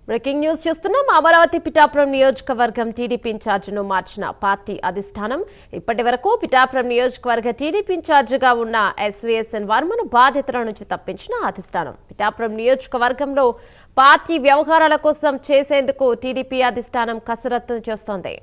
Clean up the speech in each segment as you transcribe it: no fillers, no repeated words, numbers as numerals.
Breaking news చూస్తున్నాం. అమరావతి పిఠాపురం నియోజకవర్గం TDP ఇన్ఛార్జిను మార్చిన పార్టీ అధిష్టానం. ఇప్పటి వరకు పిఠాపురం నియోజకవర్గ టీడీపీ ఇన్ఛార్జిగా ఉన్న ఎస్వీఎస్ఎన్ వర్మను బాధ్యతల నుంచి తప్పించిన అధిష్టానం పిఠాపురం నియోజకవర్గంలో పార్టీ వ్యవహారాల కోసం చేసేందుకు టీడీపీ అధిష్టానం కసరత్తు చేస్తోంది.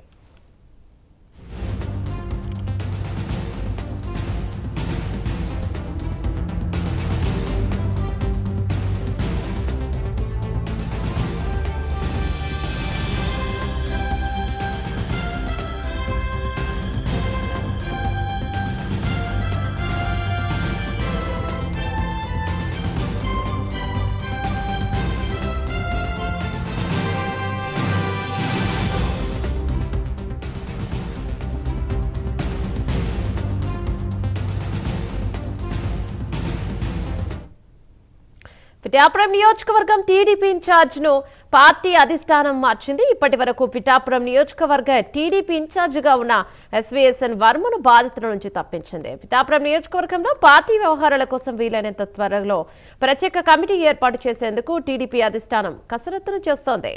పిఠాపురం నియోజకవర్గం టీడీపీ ఇన్ఛార్జ్ను పార్టీ అధిష్టానం మార్చింది. ఇప్పటి వరకు పిఠాపురం నియోజకవర్గ టీడీపీ ఇన్ఛార్జిగా ఉన్న ఎస్వీఎస్ఎన్ వర్మను బాధితుల నుంచి తప్పించింది. పిఠాపురం నియోజకవర్గంలో పార్టీ వ్యవహారాల కోసం వీలైనంత త్వరలో ప్రత్యేక కమిటీ ఏర్పాటు చేసేందుకు టీడీపీ అధిష్టానం కసరత్తును చేస్తోంది.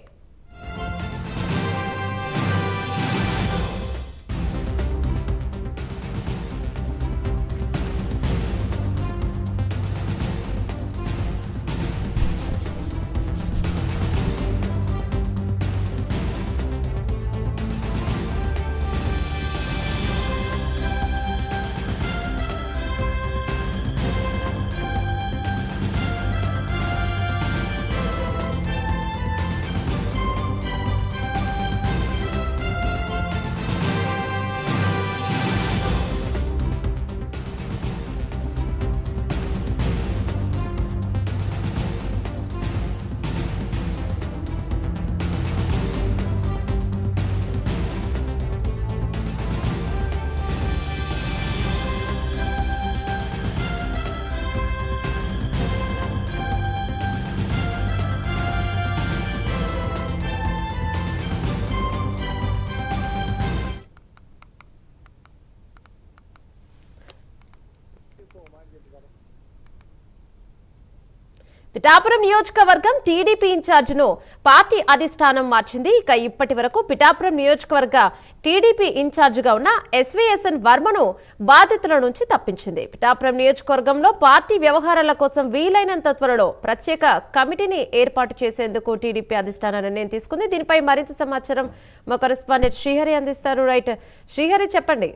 పిఠాపురం నియోజకవర్గం టీడీపీ ఇన్ఛార్జ్ను పార్టీ అధిష్టానం మార్చింది. ఇక ఇప్పటి వరకు పిఠాపురం నియోజకవర్గ టీడీపీ ఇన్ఛార్జిగా ఉన్న ఎస్వీఎస్ఎన్ వర్మను బాధితుల నుంచి తప్పించింది. పిఠాపురం నియోజకవర్గంలో పార్టీ వ్యవహారాల కోసం వీలైనంత త్వరలో ప్రత్యేక కమిటీని ఏర్పాటు చేసేందుకు టీడీపీ అధిష్టానం నిర్ణయం తీసుకుంది. దీనిపై మరింత సమాచారం మా కరెస్పాండెంట్ శ్రీహరి అందిస్తారు. రైట్ శ్రీహరి, చెప్పండి.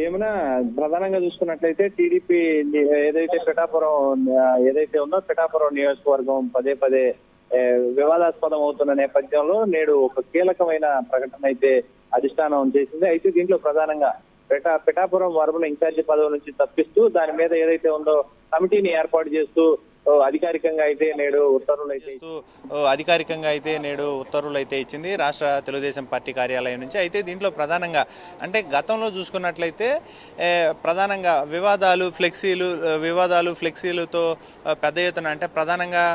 ఏమైనా ప్రధానంగా చూసుకున్నట్లయితే టీడీపీ ఏదైతే ఏదైతే ఉందో పిఠాపురం నియోజకవర్గం పదే పదే వివాదాస్పదం అవుతున్న నేపథ్యంలో నేడు ఒక కీలకమైన ప్రకటన అయితే అధిష్టానం చేసింది. అయితే దీంట్లో ప్రధానంగా పిఠాపురం వర్మను ఇన్ఛార్జి పదవి నుంచి తప్పిస్తూ దాని మీద ఏదైతే ఉందో కమిటీని ఏర్పాటు చేస్తూ అధికారికంగా అయితే నేడు ఉత్తర్వులు అయితే ఇచ్చింది రాష్ట్ర తెలుగుదేశం పార్టీ కార్యాలయం నుంచి. అయితే దీంట్లో ప్రధానంగా అంటే గతంలో చూసుకున్నట్లయితే ప్రధానంగా వివాదాలు ఫ్లెక్సీలతో పెద్ద ఎత్తున అంటే ప్రధానంగా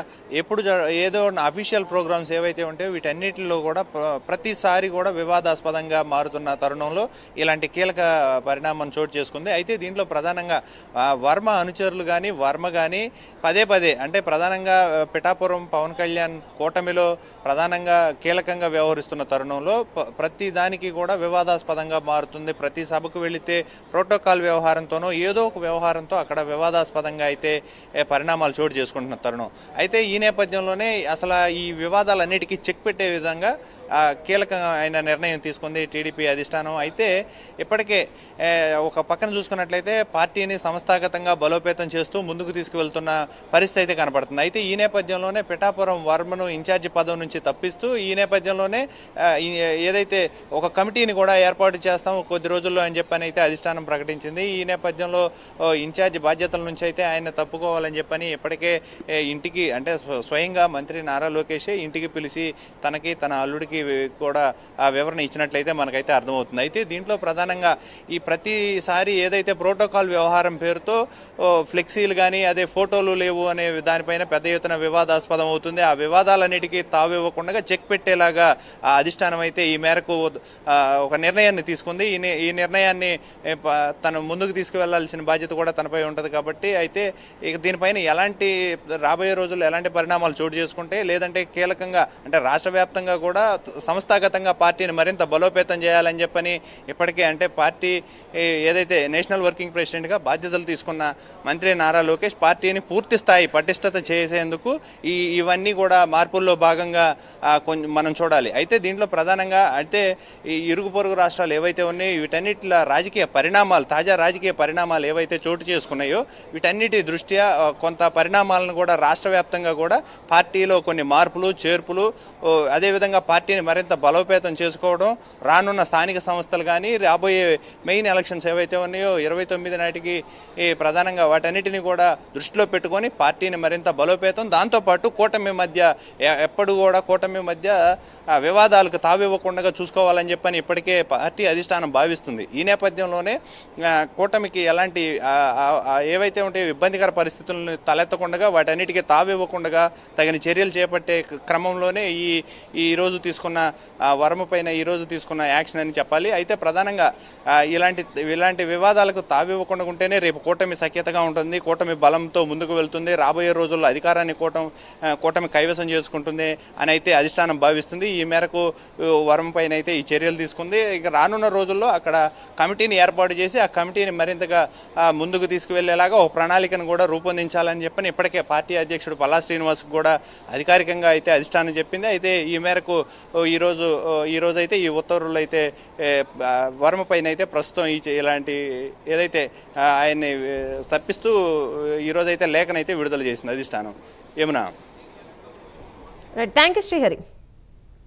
ఎప్పుడు ఏదో అఫీషియల్ ప్రోగ్రామ్స్ ఏవైతే ఉంటాయో వీటన్నిటిలో కూడా ప్రతిసారి కూడా వివాదాస్పదంగా మారుతున్న తరుణంలో ఇలాంటి కీలక పరిణామం చోటు చేసుకుంది. అయితే దీంట్లో ప్రధానంగా వర్మ అనుచరులు కానీ వర్మ కానీ పదే అంటే ప్రధానంగా పిఠాపురం పవన్ కళ్యాణ్ కూటమిలో ప్రధానంగా కీలకంగా వ్యవహరిస్తున్న తరుణంలో ప్రతి దానికి కూడా వివాదాస్పదంగా మారుతుంది. ప్రతి సభకు వెళితే ప్రోటోకాల్ వ్యవహారంతోనో ఏదో ఒక వ్యవహారంతో అక్కడ వివాదాస్పదంగా అయితే పరిణామాలు చోటు చేసుకుంటున్న తరుణం. అయితే ఈ నేపథ్యంలోనే అసలు ఈ వివాదాలన్నిటికీ చెక్ పెట్టే విధంగా కీలకమైన నిర్ణయం తీసుకుంది టీడీపీ అధిష్టానం. అయితే ఇప్పటికే ఒక పక్కన చూసుకున్నట్లయితే పార్టీని సంస్థాగతంగా బలోపేతం చేస్తూ ముందుకు తీసుకువెళ్తున్న పరిస్థితి అయితే కనపడుతుంది. అయితే ఈ నేపథ్యంలోనే పిఠాపురం వర్మను ఇన్ఛార్జి పదవి నుంచి తప్పిస్తూ ఈ నేపథ్యంలోనే ఏదైతే ఒక కమిటీని కూడా ఏర్పాటు చేస్తాం కొద్ది రోజుల్లో అని చెప్పని అయితే అధిష్టానం ప్రకటించింది. ఈ నేపథ్యంలో ఇన్ఛార్జి బాధ్యతల నుంచి అయితే ఆయన తప్పుకోవాలని చెప్పని ఇప్పటికే ఇంటికి అంటే స్వయంగా మంత్రి నారా లోకేషే ఇంటికి పిలిచి తనకి తన అల్లుడికి కూడా ఆ వివరణ ఇచ్చినట్లయితే మనకైతే అర్థమవుతుంది. అయితే దీంట్లో ప్రధానంగా ఈ ప్రతిసారి ఏదైతే ప్రోటోకాల్ వ్యవహారం పేరుతో ఫ్లెక్సీలు కానీ అదే ఫోటోలు లేవు అనే అనే దానిపైన పెద్ద ఎత్తున వివాదాస్పదం అవుతుంది. ఆ వివాదాలన్నిటికీ తావివ్వకుండా చెక్ పెట్టేలాగా ఆ అధిష్టానం అయితే ఈ మేరకు ఒక నిర్ణయాన్ని తీసుకుంది. ఈ నిర్ణయాన్ని తను ముందుకు తీసుకువెళ్లాల్సిన బాధ్యత కూడా తనపై ఉంటుంది. కాబట్టి అయితే ఇక దీనిపైన ఎలాంటి రాబోయే రోజుల్లో ఎలాంటి పరిణామాలు చోటు చేసుకుంటే, లేదంటే కీలకంగా అంటే రాష్ట్ర వ్యాప్తంగా కూడా సంస్థాగతంగా పార్టీని మరింత బలోపేతం చేయాలని చెప్పని ఇప్పటికే అంటే పార్టీ ఏదైతే నేషనల్ వర్కింగ్ ప్రెసిడెంట్గా బాధ్యతలు తీసుకున్న మంత్రి నారా లోకేష్ పార్టీని పూర్తి స్థాయి పటిష్టత చేసేందుకు ఇవన్నీ కూడా మార్పుల్లో భాగంగా కొంచెం మనం చూడాలి. అయితే దీంట్లో ప్రధానంగా అంటే ఈ ఇరుగు పొరుగు రాష్ట్రాలు ఏవైతే ఉన్నాయో వీటన్నిటిల రాజకీయ పరిణామాలు, తాజా రాజకీయ పరిణామాలు ఏవైతే చోటు చేసుకున్నాయో వీటన్నిటి దృష్ట్యా కొంత పరిణామాలను కూడా రాష్ట్ర వ్యాప్తంగా కూడా పార్టీలో కొన్ని మార్పులు చేర్పులు, అదేవిధంగా పార్టీని మరింత బలోపేతం చేసుకోవడం, రానున్న స్థానిక సంస్థలు కానీ రాబోయే మెయిన్ ఎలక్షన్స్ ఏవైతే ఉన్నాయో 29 నాటికి ప్రధానంగా వాటన్నిటిని కూడా దృష్టిలో పెట్టుకొని పార్టీని మరింత బలోపేతం, దాంతోపాటు కూటమి మధ్య ఎప్పుడు కూడా కూటమి మధ్య వివాదాలకు తావివ్వకుండా చూసుకోవాలని చెప్పని ఇప్పటికే పార్టీ అధిష్టానం భావిస్తుంది. ఈ నేపథ్యంలోనే కూటమికి ఎలాంటి ఏవైతే ఉంటాయో ఇబ్బందికర పరిస్థితులను తలెత్తకుండా వాటన్నిటికీ తావివ్వకుండా తగిన చర్యలు చేపట్టే క్రమంలోనే ఈరోజు తీసుకున్న వరమ పైన ఈరోజు తీసుకున్న యాక్షన్ అని చెప్పాలి. అయితే ప్రధానంగా ఇలాంటి వివాదాలకు తావివ్వకుండా ఉంటేనే రేపు కూటమి సఖ్యతగా ఉంటుంది, కూటమి బలంతో ముందుకు వెళ్తుంది, రాబోయే రోజుల్లో అధికారాన్ని కూటమి కైవసం చేసుకుంటుంది అని అయితే అధిష్టానం భావిస్తుంది. ఈ మేరకు వరం పైన అయితే ఈ చర్యలు తీసుకుంది. ఇక రానున్న రోజుల్లో అక్కడ కమిటీని ఏర్పాటు చేసి ఆ కమిటీని మరింతగా ముందుకు తీసుకువెళ్లేలాగా ఒక ప్రణాళికను కూడా రూపొందించాలని చెప్పని ఇప్పటికే పార్టీ అధ్యక్షుడు పల్లా శ్రీనివాస్ కూడా అధికారికంగా అయితే అధిష్టానం చెప్పింది. అయితే ఈ మేరకు ఈరోజు అయితే ఈ ఉత్తర్వులు అయితే వర్మ పైన అయితే ప్రస్తుతం ఇలాంటి ఏదైతే ఆయన్ని తప్పిస్తూ ఈరోజైతే లేఖనైతే విడుదల చేసింది అధిష్టానం. ఏమన్నా థ్యాంక్ యూ శ్రీహరి.